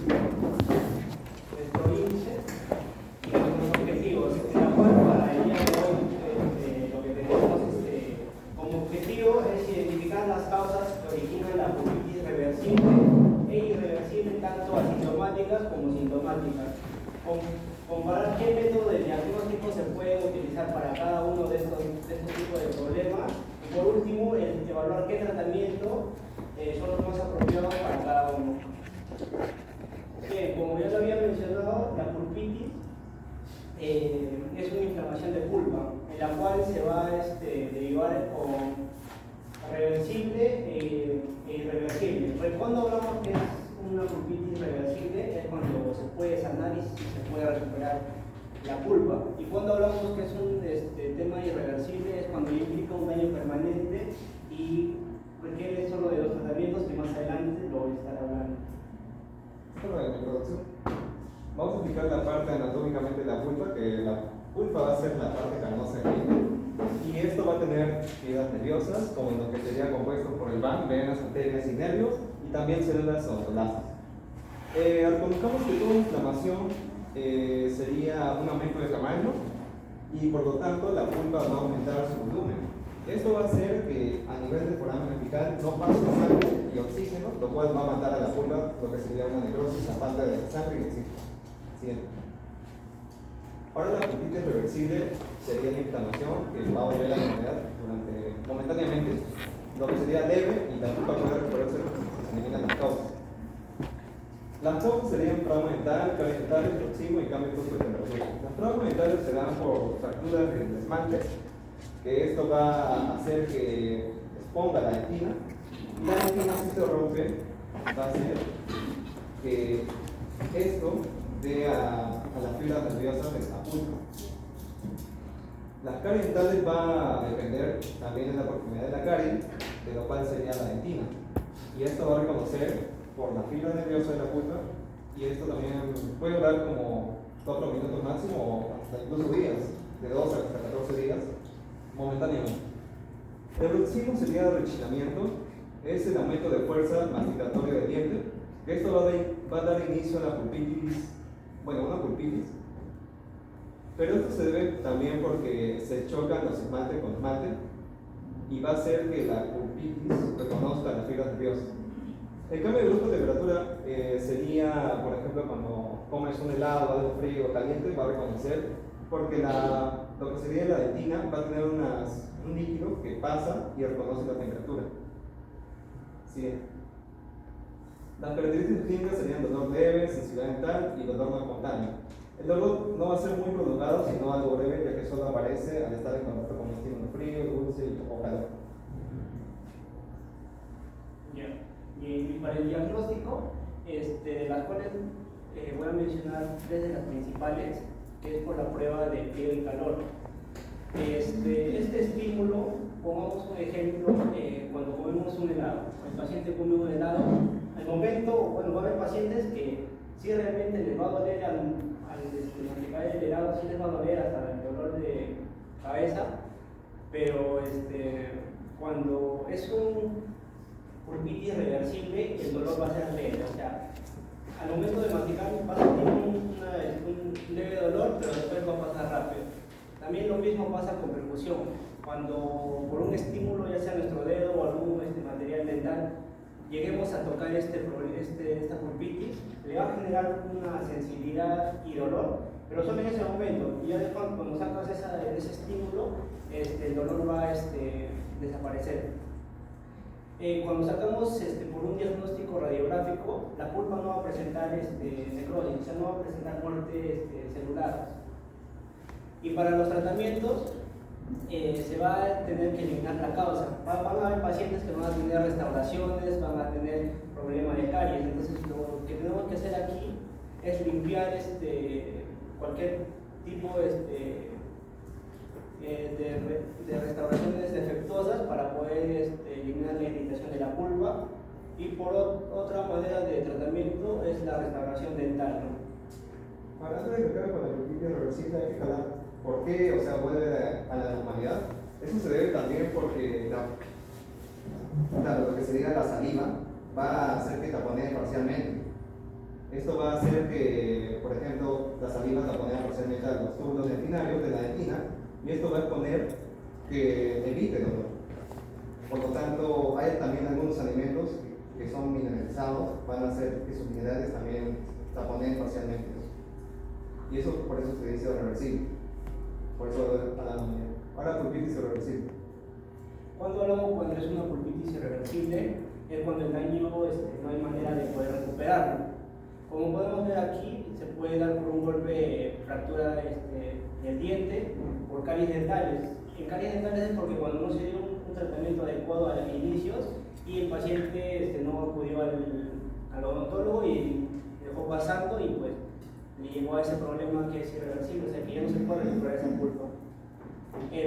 nuestro índice y nuestros objetivos, la cual para el día de hoy lo que tenemos como objetivo es identificar las causas que originan la pulpitis reversible e irreversible, tanto asintomáticas como sintomáticas. Comparar qué método de diagnóstico se puede utilizar para cada uno de estos tipos de problemas. Y por último, evaluar qué tratamiento son los más apropiados para cada uno. Bien, como ya lo había mencionado, la pulpitis es una inflamación de pulpa, en la cual se va a derivar con reversible e irreversible. Cuando hablamos que es una pulpitis reversible, es cuando se puede sanar y se puede recuperar la pulpa. Y cuando hablamos que es un tema irreversible, es cuando implica un daño permanente y requiere solo de los tratamientos que más adelante lo voy a estar hablando. Bueno, en la introducción vamos a explicar la parte anatómicamente de la pulpa, que la pulpa va a ser la parte carnosa del niño. Y esto va a tener fibras nerviosas, como en lo que sería compuesto por el van, venas, arterias y nervios, y también células odontolásticas. Reconozcamos que toda inflamación sería un aumento de tamaño y por lo tanto la pulpa va a aumentar su volumen. Esto va a hacer que a nivel del foramen apical no pase sangre y oxígeno, lo cual va a matar a la pulpa, lo que sería una necrosis a falta de sangre y oxígeno. Siguiente. Ahora la pulpitis reversible sería la inflamación que va a volver a la enfermedad momentáneamente, lo que sería leve y la pulpa puede recuperarse si se eliminan las causas. Las causas serían fragmental, cavidentales, proximo y cambio brusco de temperatura. Las fragmentales se dan por fracturas del esmalte, que esto va a hacer que exponga la dentina, y la dentina, si se rompe, va a hacer que esto dé a las fibras nerviosas de la pulpa. Las caries dentales va a depender también de la proximidad de la carie, de lo cual sería la dentina, y esto va a reconocer por la fibra nerviosa de la pulpa, y esto también puede durar como 4 minutos máximo o hasta incluso días, de 2 hasta 14 días, momentáneamente. El bruxismo sería el rechinamiento, es el aumento de fuerza masticatoria del diente. Esto va a dar inicio a la pulpitis, bueno, una pulpitis, pero esto se debe también porque se chocan los esmalte con esmalte y va a hacer que la pulpitis reconozca las fibras nerviosas. El cambio de brusco de temperatura sería, por ejemplo, cuando comes un helado, algo frío o caliente, va a reconocer porque lo que sería la dentina va a tener un líquido que pasa y reconoce la temperatura. Siguiente. Las características clínicas serían dolor leve, sensibilidad dental y dolor no espontáneo. El dolor no va a ser muy prolongado, sino algo breve, ya que solo aparece al estar en contacto con un estímulo frío, dulce o calor. Yeah. Y para el diagnóstico, de las cuales voy a mencionar 3 de las principales, que es por la prueba de frío y calor. Este estímulo, pongamos un ejemplo, cuando comemos un helado. El paciente come un helado, al momento, bueno, va a haber pacientes que sí realmente les va a doler al masticar el helado, sí les va a doler hasta el dolor de cabeza, pero cuando es un pulpitis reversible, el dolor va a ser leve, o sea, al momento de masticar va a sentir un leve dolor, pero después va a pasar rápido. También lo mismo pasa con percusión. Cuando por un estímulo, ya sea nuestro dedo o algún material dental, lleguemos a tocar esta pulpitis, le va a generar una sensibilidad y dolor, pero solo en ese momento. Y ya después, cuando sacas ese estímulo, el dolor va a desaparecer. Cuando sacamos por un diagnóstico radiográfico, la pulpa no va a presentar necrosis, o sea, no va a presentar muerte celular. Y para los tratamientos se va a tener que eliminar la causa. Van a haber pacientes que van a tener restauraciones, van a tener problemas de caries. Entonces lo que tenemos que hacer aquí es limpiar cualquier tipo de restauraciones defectuosas para poder eliminar la irritación de la pulpa. Y por otra manera de tratamiento es la restauración dental, ¿no? Ahora, antes de que acabe con la pulpitis reversible, hay que jalar. ¿Por qué? O sea, vuelve a la normalidad. Eso se debe también porque lo que sería la saliva va a hacer que taponee parcialmente. Esto va a hacer que, por ejemplo, la saliva la ponemos parcialmente a los túbulos dentinarios de la dentina, y esto va a exponer que evite dolor. Por lo tanto, hay también algunos alimentos que son mineralizados, van a hacer que sus minerales también taponen parcialmente eso. Y eso, por eso se dice reversible. Por eso ahora pulpitis irreversible. Cuando hablamos cuando es una pulpitis irreversible, es cuando el daño no hay manera de poder recuperarlo. Como podemos ver aquí, se puede dar por un golpe fractura del diente, por caries dentales. En caries dentales es porque cuando no se dio un tratamiento adecuado a los inicios y el paciente no acudió al odontólogo y dejó pasando y pues le llegó a ese problema que es irreversible, o sea que ya no se puede recuperar esa pulpa.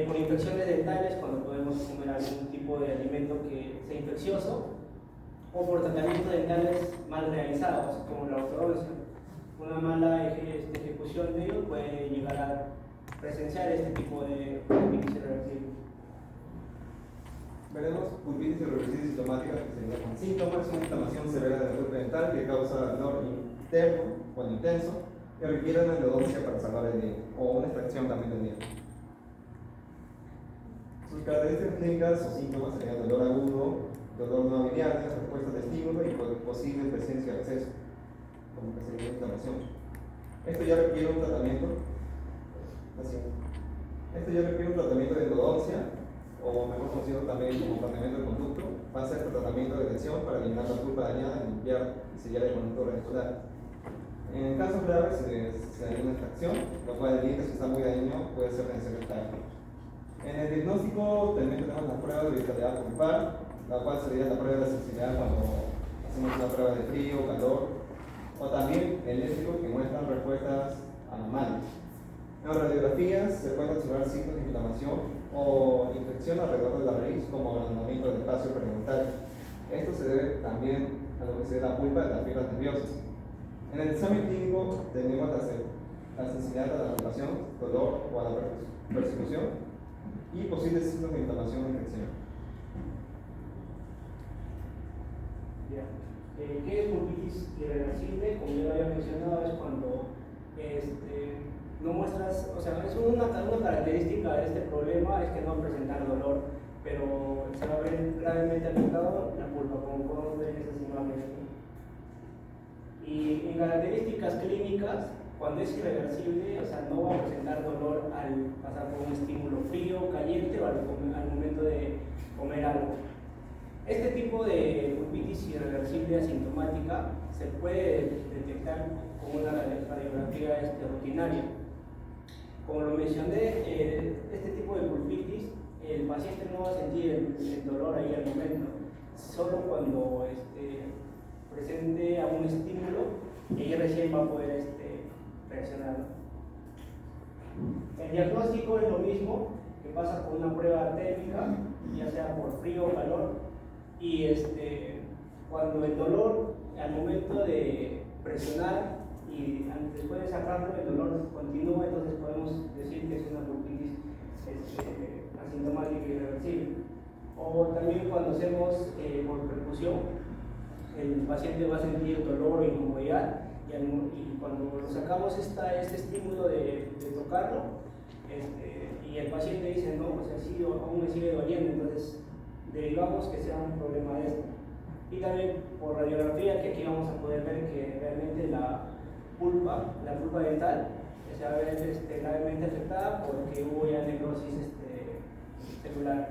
Por infecciones dentales, cuando podemos comer algún tipo de alimento que sea infeccioso, o por tratamientos dentales mal realizados, como la ortodoncia. Una mala ejecución de ello puede llegar a presenciar este tipo de pulpitis irreversible. Veremos pulpitis irreversible sintomática, que sería con síntomas, una inflamación severa de la pulpa dental que causa dolor interno o intenso que requiere una endodoncia para salvar el diente, o una extracción también del diente. Sus características clínicas o síntomas serían dolor agudo, dolor no biliar, respuesta de estímulo y posible presencia de exceso, como que sería inflamación. Esto ya requiere un tratamiento. Esto ya requiere un tratamiento de endodoncia, o mejor conocido también como tratamiento de conducto. Va a ser el tratamiento de lesión para eliminar la pulpa dañada y limpiar y sellar el conducto radicular. En casos graves se haría una extracción, lo cual el diente, si está muy dañado, puede ser necesario extraerlo. En el diagnóstico también tenemos la prueba de vitalidad pulpar, la cual sería la prueba de sensibilidad cuando hacemos una prueba de frío, calor, o también el eléctrico, que muestran respuestas anormales. En las radiografías se pueden observar signos de inflamación o infección alrededor de la raíz, como agrandamiento del espacio periodontal. Esto se debe también a lo que se da la pulpa de las fibras nerviosas. En el examen clínico tenemos la sensibilidad a la palpación, dolor o a la persecución y posibles signos de inflamación o infección. ¿Qué es pulpitis irreversible? Como ya lo había mencionado, es cuando no muestras, o sea, es una característica de este problema es que no va a presentar dolor, pero se va a ver gravemente afectado la pulpa, como podemos ver en esas imágenes. Y en características clínicas, cuando es irreversible, o sea, no va a presentar dolor al pasar por un estímulo frío, caliente o al momento de comer algo. Este tipo de pulpitis irreversible asintomática se puede detectar con una radiografía rutinaria. Como lo mencioné, este tipo de pulpitis, el paciente no va a sentir el dolor ahí al momento, solo cuando presente a un estímulo y recién va a poder reaccionar. El diagnóstico es lo mismo, que pasa por una prueba térmica, ya sea por frío o calor, y cuando el dolor al momento de presionar y después de sacarlo el dolor continúa, entonces podemos decir que es una pulpitis asintomática irreversible. O también cuando hacemos por percusión, el paciente va a sentir dolor o incomodidad y cuando sacamos este estímulo de tocarlo y el paciente dice no, o sea, sí, aún me sigue doliendo, entonces derivamos que sea un problema de esto. Y también por radiografía, que aquí vamos a poder ver que realmente la pulpa dental se va a ver gravemente afectada porque hubo ya necrosis celular.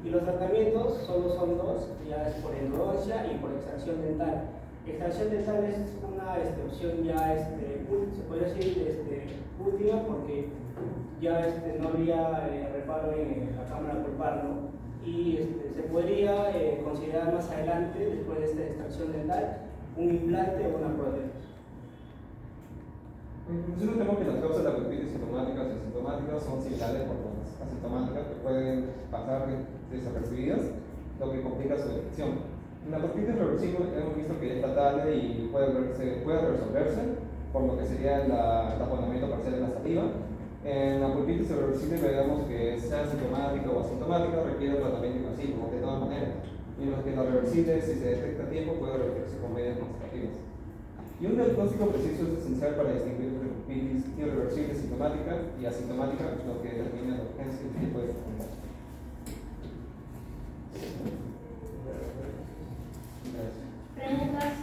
Y los tratamientos solo son dos, ya es por endodoncia y por extracción dental. Extracción dental es una opción ya, se puede decir última porque ya no habría reparo en la cámara pulpar, ¿no? Y se podría considerar más adelante, después de esta extracción dental, un implante o una prótesis. Nosotros tenemos que las causas de la pulpitis sintomáticas y asintomáticas son similares por las asintomáticas que pueden pasar desapercibidas, lo que complica su detección. En la pulpitis reversible hemos visto que es tratable y puede resolverse, por lo que sería el taponamiento parcial de la saliva. En la pulpitis irreversible veamos que sea sintomática o asintomática requiere un tratamiento invasivo de todas maneras, mientras que la reversible, si se detecta a tiempo, puede revertirse con medidas conservativas. Y un diagnóstico preciso es esencial para distinguir entre pulpitis irreversible sintomática y asintomática, lo que determina la urgencia y el tipo de enfermedad. ¿Preguntas?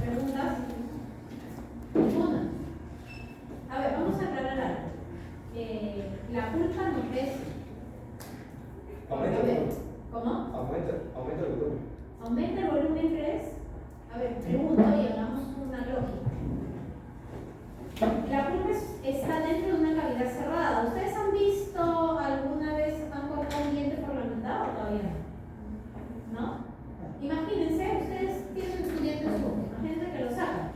¿Preguntas? Ninguna. A ver, vamos a aclarar algo. La pulpa no crece. Aumenta A el ver, volumen. ¿cómo? Aumenta el volumen. ¿Aumenta el volumen, crees? A ver, pregunto y hagamos una lógica. La pulpa está dentro de una cavidad cerrada. ¿Ustedes han visto alguna vez han cortado un diente por la mitad o todavía no? ¿No? Imagínense, ustedes tienen su diente en su boca. Imagínense que lo sacan.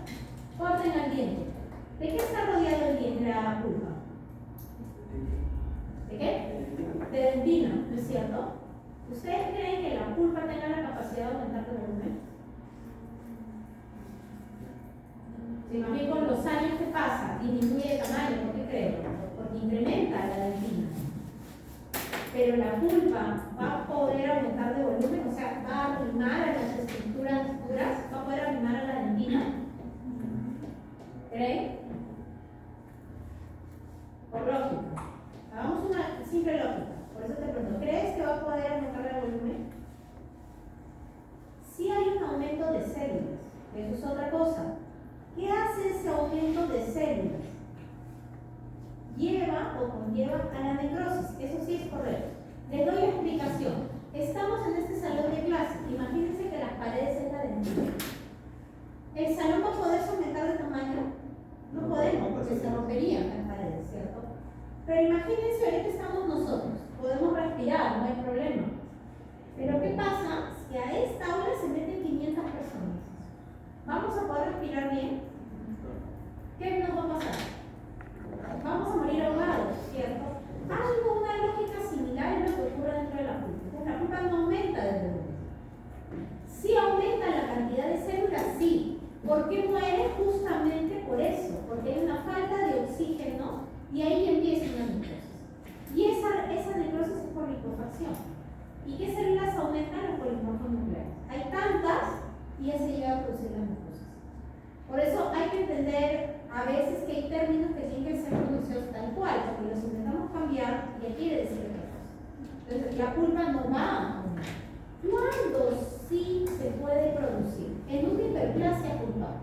Corten el diente. ¿De qué está rodeado el diente, la pulpa? ¿De qué? De dentina, ¿no es cierto? ¿Ustedes creen que la pulpa tenga la capacidad de aumentar de volumen? Si más bien con los años que pasa, disminuye de tamaño, ¿por qué creen? Porque incrementa la dentina. Pero la pulpa va a poder aumentar de volumen, o sea, va a arrimar a las estructuras duras, va a poder arrimar a la dentina. ¿Creen? Por lógica. Hagamos una simple lógica. Por eso te pregunto, ¿crees que va a poder aumentar el volumen? Sí hay un aumento de células, eso es otra cosa. ¿Qué hace ese aumento de células? Lleva o conlleva a la necrosis, eso sí es correcto. Les doy explicación. Estamos en este salón de clase, imagínense que las paredes es la dentina. ¿El salón va a poder aumentar de tamaño? No podemos, porque se romperían las paredes, ¿cierto? Pero imagínense, ahorita estamos nosotros, podemos respirar, no hay problema. Pero ¿qué pasa si a esta hora se meten 500 personas? ¿Vamos a poder respirar bien? ¿Qué nos va a pasar? Vamos a morir ahogados, ¿cierto? Algo, una lógica similar es lo que ocurre dentro de la pulpa. Entonces, la pulpa no aumenta de volumen. Sí aumenta la cantidad de células, sí. ¿Por qué muere? Justamente por eso, porque hay una falta de oxígeno y ahí empieza una necrosis. Y esa necrosis es por liquefacción. ¿Y qué células aumentan? Los polimorfos nucleares. Hay tantas y ya se llega a producir la necrosis. Por eso hay que entender a veces que hay términos que tienen que ser pronunciados tal cual, porque los intentamos cambiar y ya quiere decir otra cosa. Entonces, la pulpa no va a aumentar. ¿Cuándo sí se puede producir? En una hiperplasia pulpar.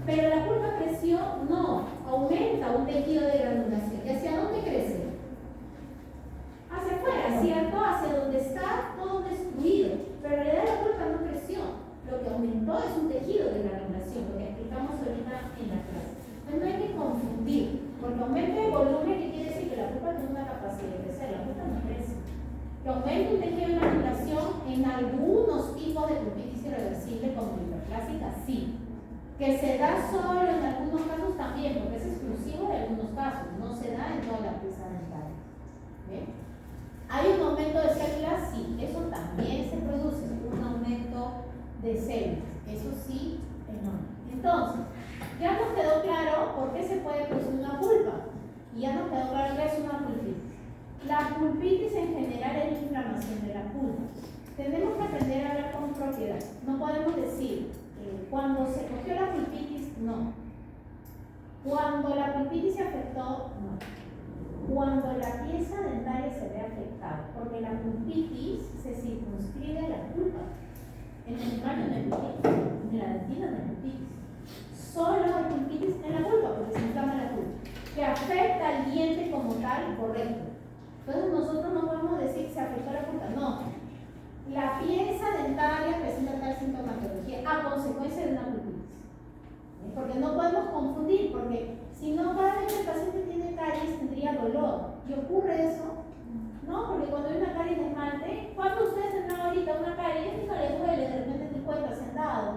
Pero la pulpa creció, no, aumenta un tejido de granulación. ¿Y hacia dónde crece? Hacia afuera, ¿cierto? Hacia donde está todo destruido. Pero en realidad la pulpa no creció. Lo que aumentó es un tejido de granulación, lo que explicamos ahorita en la clase. Entonces no hay que confundir, porque aumento de volumen, ¿qué quiere decir? Que la pulpa tiene una capacidad de crecer, la pulpa no crece. Que aumente un tejido de granulación en algunos tipos de pulpitis irreversible, como la hiperplásica, sí. Que se da solo en algunos casos también, porque es exclusivo de algunos casos, no se da en toda la pieza dental. ¿Bien? ¿Hay un aumento de células? Sí, eso también se produce, un aumento de células, eso sí, enorme. Entonces, ya nos quedó claro por qué se puede producir una pulpa, y ya nos quedó claro qué es una pulpitis. La pulpitis en general es la inflamación de la pulpa. Tenemos que aprender a hablar con propiedad. No podemos decir, cuando se cogió la pulpitis, no. Cuando la pulpitis se afectó, no. Cuando la pieza dentaria se ve afectada, porque la pulpitis se circunscribe a la pulpa. En el cráneo no hay pulpitis, en la dentina no hay pulpitis. Solo hay pulpitis en la pulpa, porque se inflama la pulpa. Que afecta al diente como tal, correcto. Entonces nosotros no podemos decir que se afectó la pulpa, no. La pieza dentaria presenta tal sintomatología a consecuencia de una pulpitis. Porque no podemos confundir, porque si no, cada vez que el paciente tiene caries tendría dolor. ¿Y ocurre eso? No, porque cuando hay una caries de esmalte, ¿cuándo ustedes tendrán ahorita una caries y no les duele? De repente te cuenta sentado.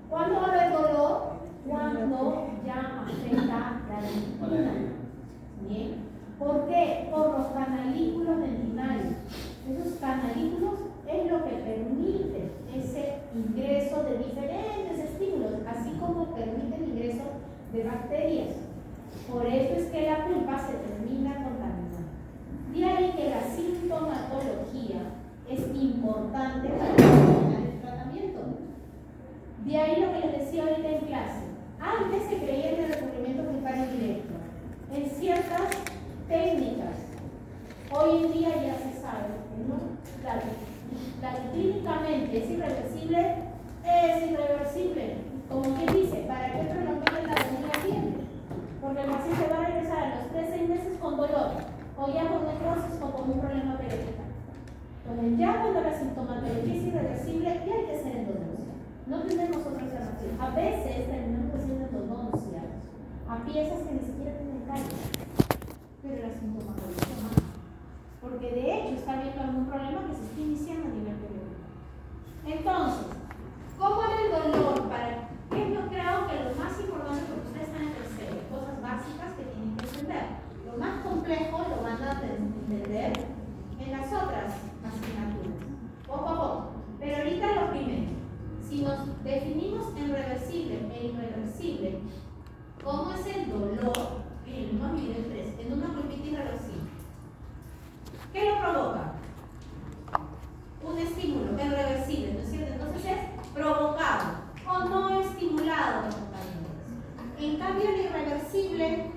¿Cuándo va a haber dolor? Cuando ya afecta la dentina. ¿Bien? ¿Por qué? Por los canalículos dentinarios. Esos canalículos es lo que permite ese ingreso de diferentes estímulos, así como permite el ingreso de bacterias. Por eso es que la pulpa se termina contaminando. De ahí que la De ahí lo que les decía ahorita en clase. Antes se creía en el recubrimiento primario directo, en ciertas técnicas. Hoy en día ya se sabe, ¿no? Clínicamente es irreversible, como quien dice, ¿para qué prolongar la agonía tiene? Porque el paciente va a regresar a los 3-6 meses con dolor, o ya con necrosis o con un problema periódico. Entonces, ya cuando la sintomatología es irreversible, ya hay que hacer endodoncia. No tenemos otra alternativa. A veces terminamos haciendo endodoncia a piezas que ni siquiera tienen calle, pero la sintomatología no. Porque de hecho está habiendo algún problema que se está iniciando a nivel periódico. Entonces, ¿cómo era el dolor? Yo creo que lo más importante, porque ustedes están en tercero, cosas básicas que tienen que entender. Lo más complejo lo van a entender en las otras asignaturas, poco a poco. Pero ahorita lo primero, si nos definimos en reversible e irreversible, ¿cómo es el dolor en el nivel 3, en una pulpitis irreversible? ¿Qué lo provoca? Un estímulo irreversible, ¿no es cierto? Entonces es provocado o no estimulado, compañeros. En cambio, el irreversible,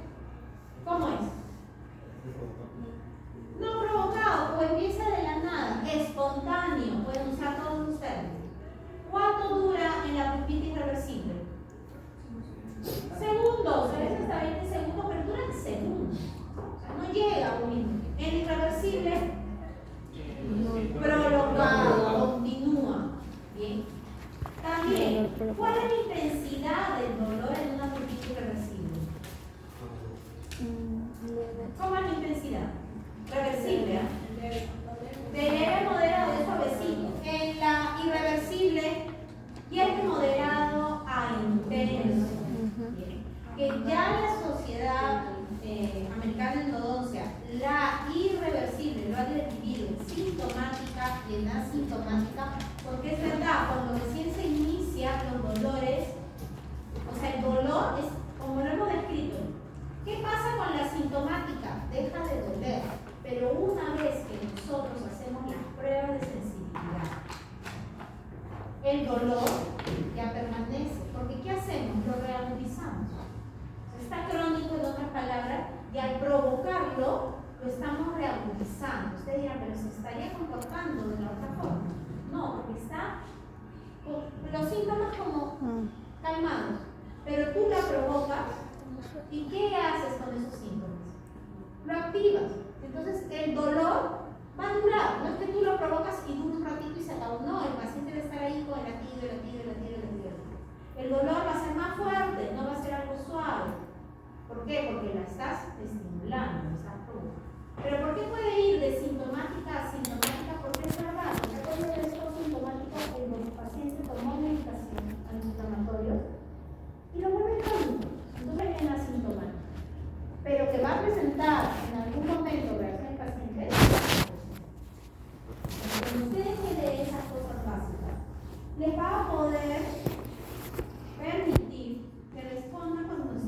¿cómo es? No provocado, o empieza de la nada, espontáneo, pueden usar todos ustedes. ¿Cuánto dura en la pulpitis irreversible? Segundos, a veces hasta 20 segundos, pero duran segundos. O sea, no llega a un minuto. El irreversible, prolongado, continúa. Bien. También, ¿cuál es la intensidad del dolor en una pulpitis irreversible? ¿Cómo es la intensidad? Reversible, ¿eh? De leve, moderado, de suavecito. En la irreversible, y es de moderado a intenso. Bien. Que ya la Sociedad Americana de Endodoncia, la irreversible, lo ha dividido en sintomática y en asintomática, porque es verdad, cuando recién se inicia los dolores, o sea, el dolor es como lo hemos descrito. ¿Qué pasa con la sintomática? Deja de doler, pero una vez que nosotros hacemos las pruebas de sensibilidad, el dolor ya permanece, porque ¿qué hacemos? Lo reagudizamos. Está crónico, en otras palabras, y al provocarlo, lo estamos reagudizando. Ustedes dirán, pero se estaría comportando de la otra forma. No, porque está con los síntomas como calmados, pero tú la provocas. ¿Y qué haces con esos síntomas? Lo activas. Entonces el dolor va a durar. No es que tú lo provocas y dura un ratito y se acabó. No, el paciente debe estar ahí con el latido. El dolor va a ser más fuerte, no va a ser algo suave. ¿Por qué? Porque la estás estimulando, la estás provocando. Pero ¿por qué puede ir de sintomática a sintomática? Porque es verdad, recuerden que esto es sintomático en los pacientes tomó medicación antiinflamatoria y lo vuelve crónico. Entonces en la sintomática. Pero que va a presentar en algún momento reacción al paciente. Cuando ustedes